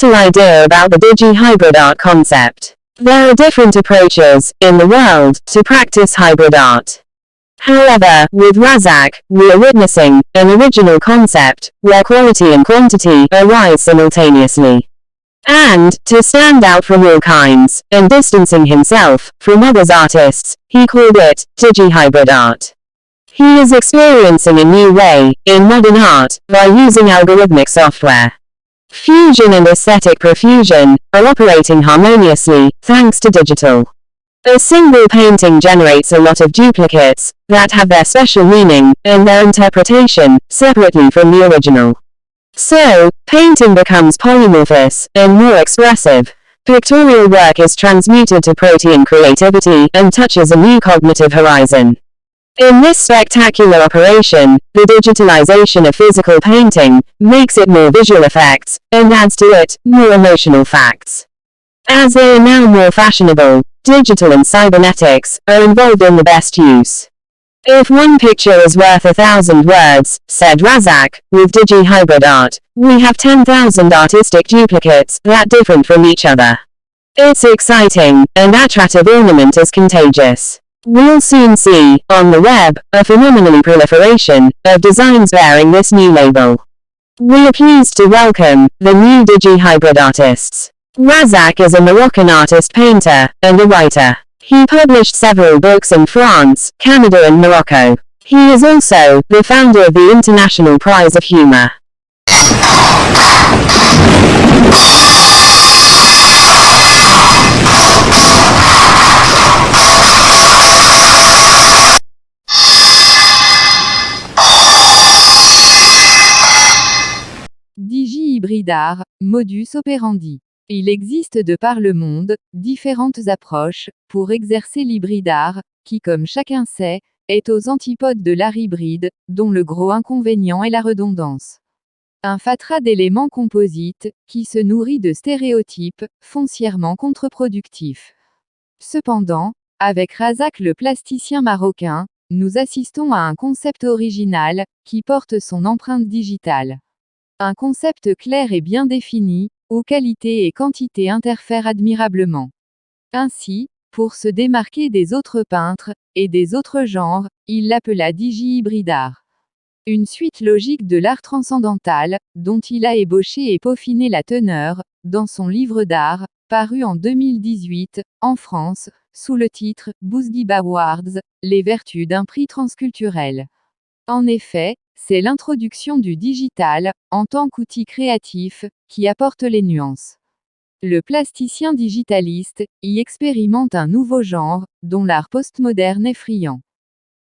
little idea about the digi-hybrid art concept. There are different approaches, in the world, to practice hybrid art. However, with Razak, we are witnessing an original concept, where quality and quantity arise simultaneously. And, to stand out from all kinds, and distancing himself from others artists, he called it digi-hybrid art. He is experiencing a new way in modern art by using algorithmic software. Fusion and aesthetic profusion are operating harmoniously thanks to digital. A single painting generates a lot of duplicates that have their special meaning and their interpretation separately from the original. So, painting becomes polymorphous and more expressive. Pictorial work is transmuted to protean creativity and touches a new cognitive horizon. In this spectacular operation, the digitalization of physical painting makes it more visual effects and adds to it more emotional facts. As they are now more fashionable, digital and cybernetics are involved in the best use. If one picture is worth 1,000 words, said Razak, with digi-hybrid art, we have 10,000 artistic duplicates that different from each other. Its exciting and attractive ornament is contagious. We'll soon see, on the web, a phenomenal proliferation of designs bearing this new label. We are pleased to welcome the new digi-hybrid artists. Razak is a Moroccan artist, painter, and a writer. He published several books in France, Canada and Morocco. He is also the founder of the International Prize of Humor. Digi-hybrid art, modus operandi. Il existe de par le monde, différentes approches, pour exercer l'hybride art, qui comme chacun sait, est aux antipodes de l'art hybride, dont le gros inconvénient est la redondance. Un fatras d'éléments composites, qui se nourrit de stéréotypes, foncièrement contre-productifs. Cependant, avec Razak le plasticien marocain, nous assistons à un concept original, qui porte son empreinte digitale. Un concept clair et bien défini, où qualité et quantité interfèrent admirablement. Ainsi, pour se démarquer des autres peintres, et des autres genres, il l'appela digi-hybrid art. Une suite logique de l'art transcendantal, dont il a ébauché et peaufiné la teneur, dans son livre d'art, paru en 2018, en France, sous le titre « Bousguiba Awards, les vertus d'un prix transculturel ». En effet, c'est l'introduction du digital, en tant qu'outil créatif, qui apporte les nuances. Le plasticien digitaliste y expérimente un nouveau genre, dont l'art postmoderne est friand.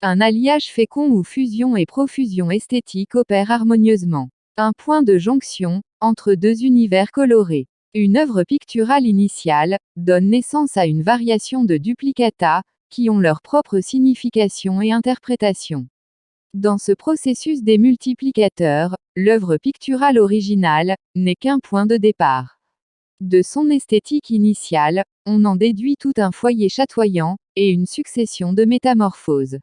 Un alliage fécond où fusion et profusion esthétique opèrent harmonieusement. Un point de jonction, entre deux univers colorés. Une œuvre picturale initiale, donne naissance à une variation de duplicata, qui ont leur propre signification et interprétation. Dans ce processus des multiplicateurs, l'œuvre picturale originale n'est qu'un point de départ. De son esthétique initiale, on en déduit tout un foyer chatoyant, et une succession de métamorphoses.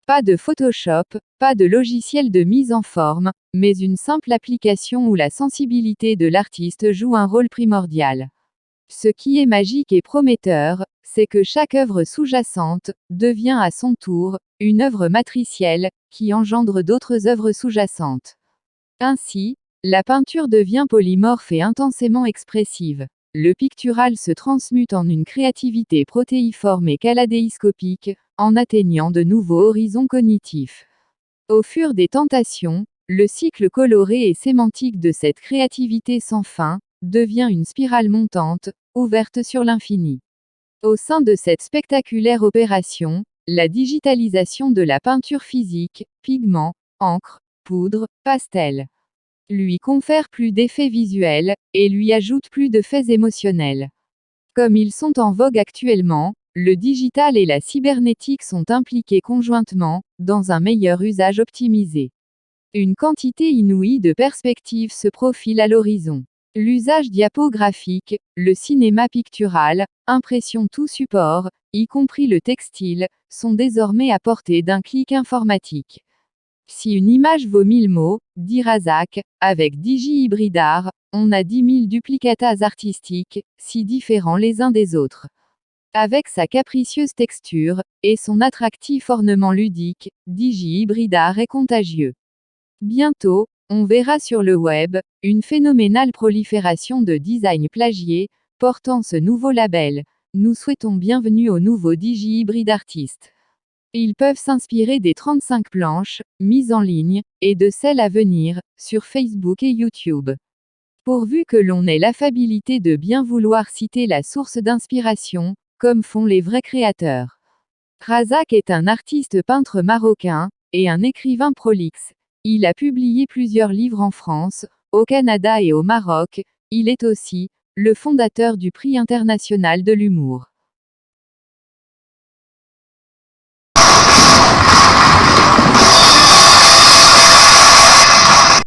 Pas de Photoshop, pas de logiciel de mise en forme, mais une simple application où la sensibilité de l'artiste joue un rôle primordial. Ce qui est magique et prometteur, c'est que chaque œuvre sous-jacente devient à son tour une œuvre matricielle, qui engendre d'autres œuvres sous-jacentes. Ainsi, la peinture devient polymorphe et intensément expressive. Le pictural se transmute en une créativité protéiforme et kaléidoscopique, en atteignant de nouveaux horizons cognitifs. Au fur des tentations, le cycle coloré et sémantique de cette créativité sans fin devient une spirale montante, ouverte sur l'infini. Au sein de cette spectaculaire opération, la digitalisation de la peinture physique, pigments, encre, poudre, pastel, lui confère plus d'effets visuels, et lui ajoute plus de faits émotionnels. Comme ils sont en vogue actuellement, le digital et la cybernétique sont impliqués conjointement, dans un meilleur usage optimisé. Une quantité inouïe de perspectives se profile à l'horizon. L'usage diapographique, le cinéma pictural, impression tout support, y compris le textile, sont désormais à portée d'un clic informatique. Si une image vaut 1000 mots, dit Razak, avec digi-hybrid art, on a 10 000 duplicatas artistiques, si différents les uns des autres. Avec sa capricieuse texture, et son attractif ornement ludique, DigiHybridArt est contagieux. Bientôt, on verra sur le web, une phénoménale prolifération de designs plagiés, portant ce nouveau label. Nous souhaitons bienvenue aux nouveaux DigiHybridArtistes. Ils peuvent s'inspirer des 35 planches, mises en ligne, et de celles à venir, sur Facebook et YouTube. Pourvu que l'on ait l'affabilité de bien vouloir citer la source d'inspiration, comme font les vrais créateurs. Razak est un artiste peintre marocain, et un écrivain prolixe. Il a publié plusieurs livres en France, au Canada et au Maroc. Il est aussi le fondateur du Prix international de l'humour.